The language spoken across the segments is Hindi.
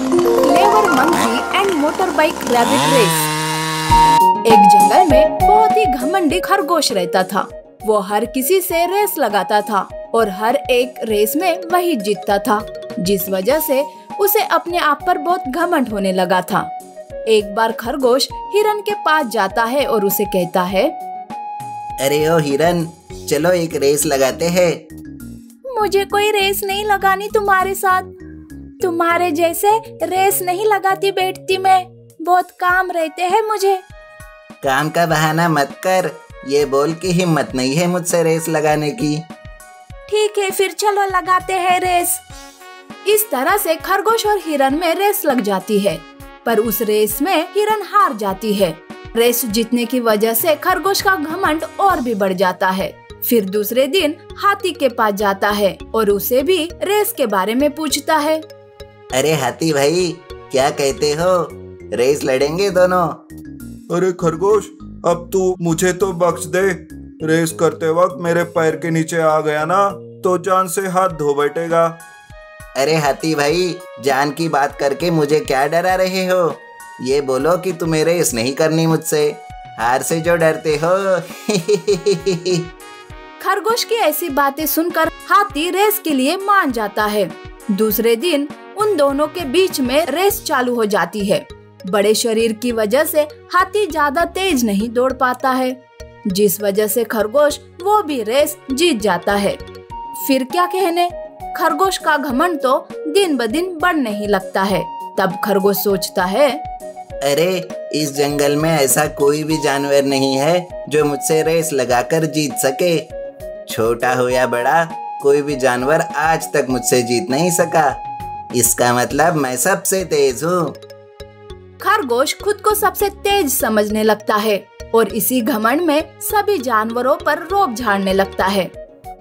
Clever monkey and motor bike rabbit race. एक जंगल में बहुत ही घमंडी खरगोश रहता था। वो हर किसी से रेस लगाता था और हर एक रेस में वही जीतता था, जिस वजह से उसे अपने आप पर बहुत घमंड होने लगा था। एक बार खरगोश हिरन के पास जाता है और उसे कहता है, अरे ओ हिरन, चलो एक रेस लगाते हैं। मुझे कोई रेस नहीं लगानी तुम्हारे साथ। तुम्हारे जैसे रेस नहीं लगाती बैठती मैं, बहुत काम रहते हैं मुझे। काम का बहाना मत कर, ये बोल की हिम्मत नहीं है मुझसे रेस लगाने की। ठीक है, फिर चलो लगाते हैं रेस। इस तरह से खरगोश और हिरन में रेस लग जाती है, पर उस रेस में हिरन हार जाती है। रेस जीतने की वजह से खरगोश का घमंड और भी बढ़ जाता है। फिर दूसरे दिन हाथी के पास जाता है और उसे भी रेस के बारे में पूछता है। अरे हाथी भाई, क्या कहते हो, रेस लड़ेंगे दोनों? अरे खरगोश, अब तू मुझे तो बख्श दे। रेस करते वक्त मेरे पैर के नीचे आ गया ना तो जान से हाथ धो बैठेगा। अरे हाथी भाई, जान की बात करके मुझे क्या डरा रहे हो? ये बोलो कि तुम्हें रेस नहीं करनी मुझसे, हार से जो डरते हो। खरगोश की ऐसी बातें सुनकर हाथी रेस के लिए मान जाता है। दूसरे दिन उन दोनों के बीच में रेस चालू हो जाती है। बड़े शरीर की वजह से हाथी ज्यादा तेज नहीं दौड़ पाता है, जिस वजह से खरगोश वो भी रेस जीत जाता है। फिर क्या कहने, खरगोश का घमंड तो दिन ब दिन बढ़ने ही लगता है। तब खरगोश सोचता है, अरे इस जंगल में ऐसा कोई भी जानवर नहीं है जो मुझसे रेस लगाकर जीत सके। छोटा हो या बड़ा, कोई भी जानवर आज तक मुझसे जीत नहीं सका। इसका मतलब मैं सबसे तेज हूँ। खरगोश खुद को सबसे तेज समझने लगता है और इसी घमंड में सभी जानवरों पर रोब झाड़ने लगता है।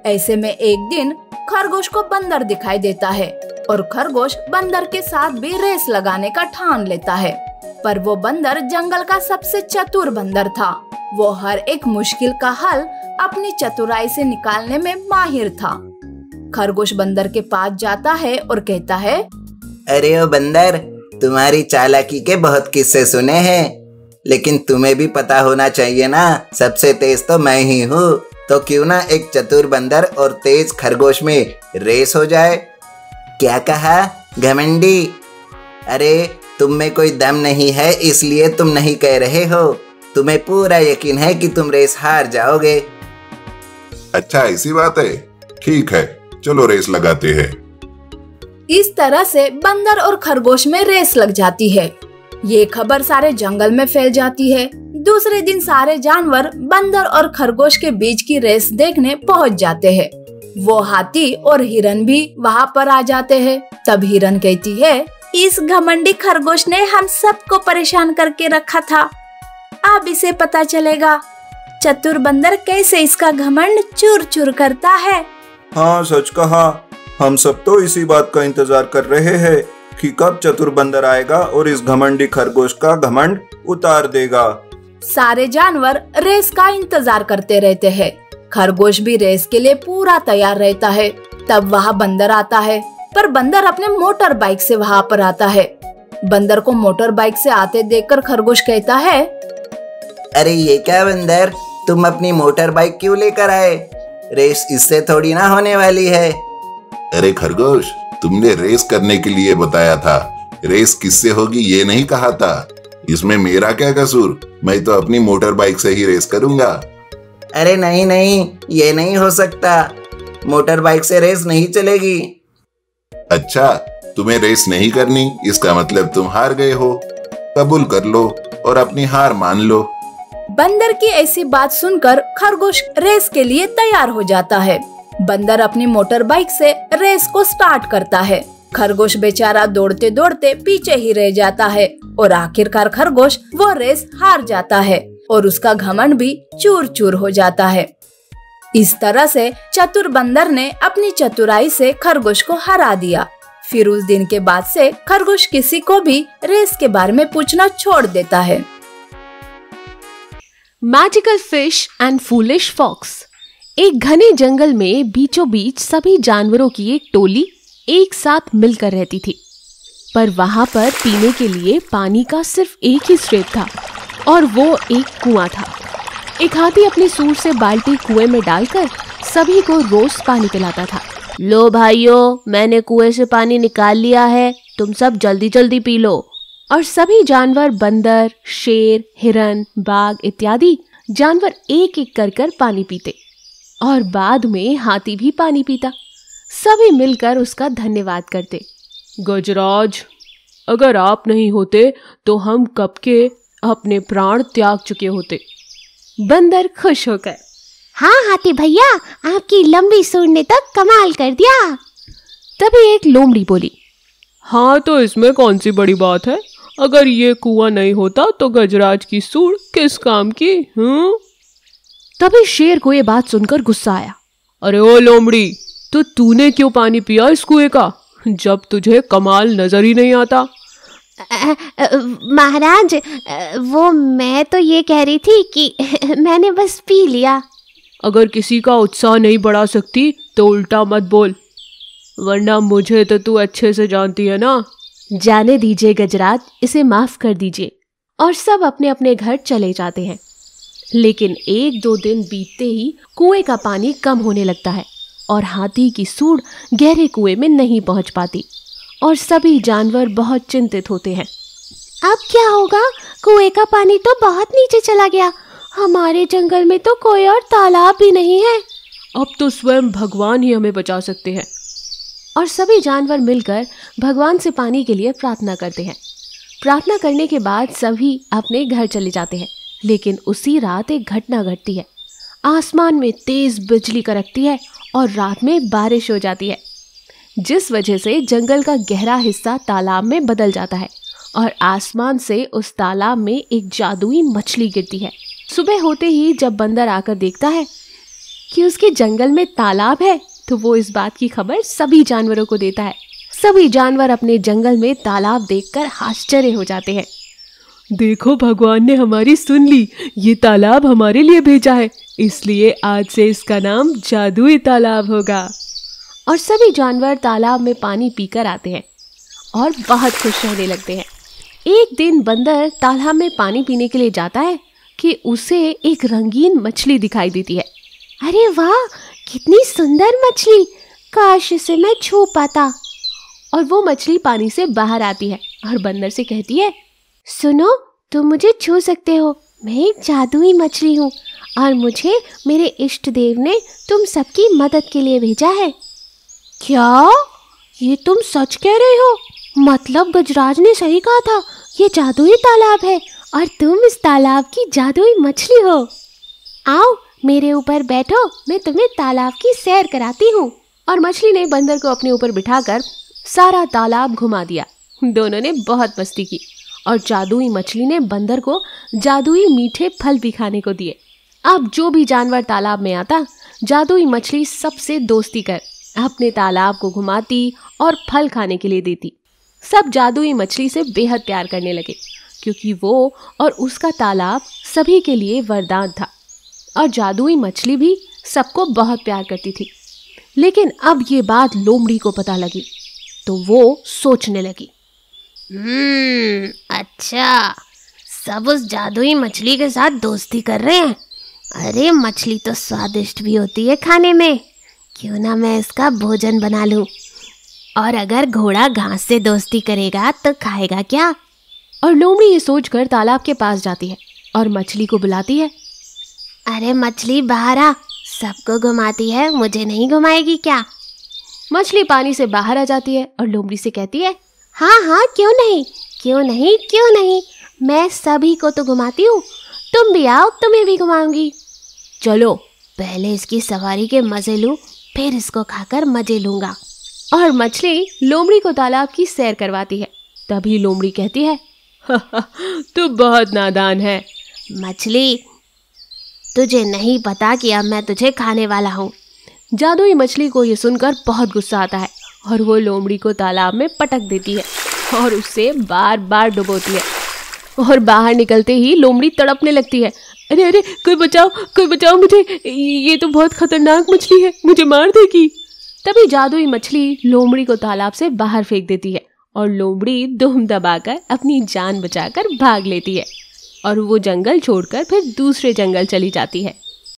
ऐसे में एक दिन खरगोश को बंदर दिखाई देता है और खरगोश बंदर के साथ भी रेस लगाने का ठान लेता है। पर वो बंदर जंगल का सबसे चतुर बंदर था। वो हर एक मुश्किल का हल अपनी चतुराई से निकालने में माहिर था। खरगोश बंदर के पास जाता है और कहता है, अरे ओ बंदर, तुम्हारी चालाकी के बहुत किस्से सुने हैं, लेकिन तुम्हें भी पता होना चाहिए ना, सबसे तेज तो मैं ही हूँ। तो क्यों ना एक चतुर बंदर और तेज खरगोश में रेस हो जाए? क्या कहा घमंडी? अरे तुम में कोई दम नहीं है इसलिए तुम नहीं कह रहे हो, तुम्हें पूरा यकीन है कि तुम रेस हार जाओगे। अच्छा ऐसी बात है, ठीक है, चलो रेस लगाते हैं। इस तरह से बंदर और खरगोश में रेस लग जाती है। ये खबर सारे जंगल में फैल जाती है। दूसरे दिन सारे जानवर बंदर और खरगोश के बीच की रेस देखने पहुंच जाते हैं। वो हाथी और हिरन भी वहां पर आ जाते हैं। तब हिरन कहती है, इस घमंडी खरगोश ने हम सबको परेशान करके रखा था। अब इसे पता चलेगा चतुर बंदर कैसे इसका घमंड चूर चूर करता है। हाँ सच कहा, हम सब तो इसी बात का इंतजार कर रहे हैं कि कब चतुर बंदर आएगा और इस घमंडी खरगोश का घमंड उतार देगा। सारे जानवर रेस का इंतजार करते रहते हैं। खरगोश भी रेस के लिए पूरा तैयार रहता है। तब वहाँ बंदर आता है, पर बंदर अपने मोटर बाइक से वहाँ पर आता है। बंदर को मोटर बाइक से आते देखकर खरगोश कहता है, अरे ये क्या बंदर, तुम अपनी मोटर बाइक क्यों लेकर आए? रेस इससे थोड़ी ना होने वाली है। अरे खरगोश, तुमने रेस करने के लिए बताया था, रेस किससे होगी ये नहीं कहा था। इसमें मेरा क्या कसूर, मैं तो अपनी मोटर बाइक से ही रेस करूंगा। अरे नहीं नहीं, ये नहीं हो सकता, मोटर बाइक से रेस नहीं चलेगी। अच्छा, तुम्हें रेस नहीं करनी, इसका मतलब तुम हार गए हो। कबूल कर लो और अपनी हार मान लो। बंदर की ऐसी बात सुनकर खरगोश रेस के लिए तैयार हो जाता है। बंदर अपनी मोटर बाइक से रेस को स्टार्ट करता है। खरगोश बेचारा दौड़ते दौड़ते पीछे ही रह जाता है और आखिरकार खरगोश वो रेस हार जाता है और उसका घमंड भी चूर चूर हो जाता है। इस तरह से चतुर बंदर ने अपनी चतुराई से खरगोश को हरा दिया। फिर उस दिन के बाद से खरगोश किसी को भी रेस के बारे में पूछना छोड़ देता है। Magical fish and foolish fox. एक घने जंगल में बीचों बीच सभी जानवरों की एक टोली एक साथ मिलकर रहती थी। पर वहां पर पीने के लिए पानी का सिर्फ एक ही स्रोत था और वो एक कुआं था। एक हाथी अपने सूंड से बाल्टी कुएं में डालकर सभी को रोज पानी पिलाता था। लो भाइयों, मैंने कुएं से पानी निकाल लिया है, तुम सब जल्दी जल्दी पी लो। और सभी जानवर, बंदर, शेर, हिरन, बाघ इत्यादि जानवर एक एक कर पानी पीते और बाद में हाथी भी पानी पीता। सभी मिलकर उसका धन्यवाद करते। गजराज, अगर आप नहीं होते तो हम कब के अपने प्राण त्याग चुके होते। बंदर खुश होकर, हाँ हाथी भैया, आपकी लंबी सूंड ने तो कमाल कर दिया। तभी एक लोमड़ी बोली, हाँ तो इसमें कौन सी बड़ी बात है, अगर ये कुआं नहीं होता तो गजराज की सूंड किस काम की। तभी शेर को ये बात सुनकर गुस्सा आया। अरे ओ लोमड़ी, तो तूने क्यों पानी पिया इस कुएं का, जब तुझे कमाल नजर ही नहीं आता। महाराज, वो मैं तो ये कह रही थी कि मैंने बस पी लिया। अगर किसी का उत्साह नहीं बढ़ा सकती तो उल्टा मत बोल, वरना मुझे तो तू अच्छे से जानती है ना। जाने दीजिए गजराज, इसे माफ कर दीजिए। और सब अपने अपने घर चले जाते हैं। लेकिन 1-2 दिन बीतते ही कुएं का पानी कम होने लगता है और हाथी की सूंड गहरे कुएं में नहीं पहुंच पाती और सभी जानवर बहुत चिंतित होते हैं। अब क्या होगा, कुएं का पानी तो बहुत नीचे चला गया, हमारे जंगल में तो कोई और तालाब भी नहीं है। अब तो स्वयं भगवान ही हमें बचा सकते हैं। और सभी जानवर मिलकर भगवान से पानी के लिए प्रार्थना करते हैं। प्रार्थना करने के बाद सभी अपने घर चले जाते हैं। लेकिन उसी रात एक घटना घटती है। आसमान में तेज बिजली कड़कती है और रात में बारिश हो जाती है, जिस वजह से जंगल का गहरा हिस्सा तालाब में बदल जाता है और आसमान से उस तालाब में एक जादुई मछली गिरती है। सुबह होते ही जब बंदर आकर देखता है कि उसके जंगल में तालाब है, तो वो इस बात की खबर सभी जानवरों को देता है। सभी जानवर अपने जंगल में तालाब देखकर आश्चर्य हो जाते हैं। देखो, भगवान ने हमारी सुन ली, ये तालाब हमारे लिए भेजा है, इसलिए आज से इसका नाम जादुई तालाब होगा। और सभी जानवर तालाब में पानी पीकर आते हैं और बहुत खुश रहने लगते हैं। एक दिन बंदर तालाब में पानी पीने के लिए जाता है कि उसे एक रंगीन मछली दिखाई देती है। अरे वाह, कितनी सुंदर मछली, काश इसे मैं छू पाता। और वो मछली पानी से बाहर आती है और बंदर से कहती है, सुनो, तुम मुझे छू सकते हो, मैं एक जादुई मछली हूँ और मुझे मेरे इष्ट देव ने तुम सबकी मदद के लिए भेजा है। क्या? ये तुम सच कह रहे हो? मतलब गजराज ने सही कहा था, ये जादुई तालाब है और तुम इस तालाब की जादुई मछली हो। आओ मेरे ऊपर बैठो, मैं तुम्हें तालाब की सैर कराती हूँ। और मछली ने बंदर को अपने ऊपर बिठाकर सारा तालाब घुमा दिया। दोनों ने बहुत मस्ती की और जादुई मछली ने बंदर को जादुई मीठे फल भी खाने को दिए। अब जो भी जानवर तालाब में आता, जादुई मछली सबसे दोस्ती कर अपने तालाब को घुमाती और फल खाने के लिए देती। सब जादुई मछली से बेहद प्यार करने लगे, क्योंकि वो और उसका तालाब सभी के लिए वरदान था। और जादुई मछली भी सबको बहुत प्यार करती थी। लेकिन अब ये बात लोमड़ी को पता लगी, तो वो सोचने लगी, अच्छा, सब उस जादुई मछली के साथ दोस्ती कर रहे हैं। अरे मछली तो स्वादिष्ट भी होती है खाने में, क्यों ना मैं इसका भोजन बना लूं। और अगर घोड़ा घास से दोस्ती करेगा तो खाएगा क्या। और लोमड़ी ये सोचकर तालाब के पास जाती है और मछली को बुलाती है। अरे मछली बाहर आ, सबको घुमाती है, मुझे नहीं घुमाएगी क्या। मछली पानी से बाहर आ जाती है और लोमड़ी से कहती है, हाँ, क्यों नहीं, मैं सभी को तो घुमाती हूँ, तुम भी आओ, तुम्हें भी घुमाऊंगी। चलो पहले इसकी सवारी के मजे लूं, फिर इसको खाकर मजे लूंगा। और मछली लोमड़ी को तालाब की सैर करवाती है। तभी लोमड़ी कहती है, तू बहुत नादान है। मछली, तुझे नहीं पता कि अब मैं तुझे खाने वाला हूँ। जादुई मछली को ये सुनकर बहुत गुस्सा आता है और वो लोमड़ी को तालाब में पटक देती है और उससे बार बार डुबोती है। और बाहर निकलते ही लोमड़ी तड़पने लगती है। अरे कोई बचाओ मुझे, ये तो बहुत खतरनाक मछली है, मुझे मार देगी। तभी जादुई मछली लोमड़ी को तालाब से बाहर फेंक देती है और लोमड़ी दुम दबाकर अपनी जान बचाकर भाग लेती है और वो जंगल छोड़कर फिर दूसरे जंगल चली जाती है।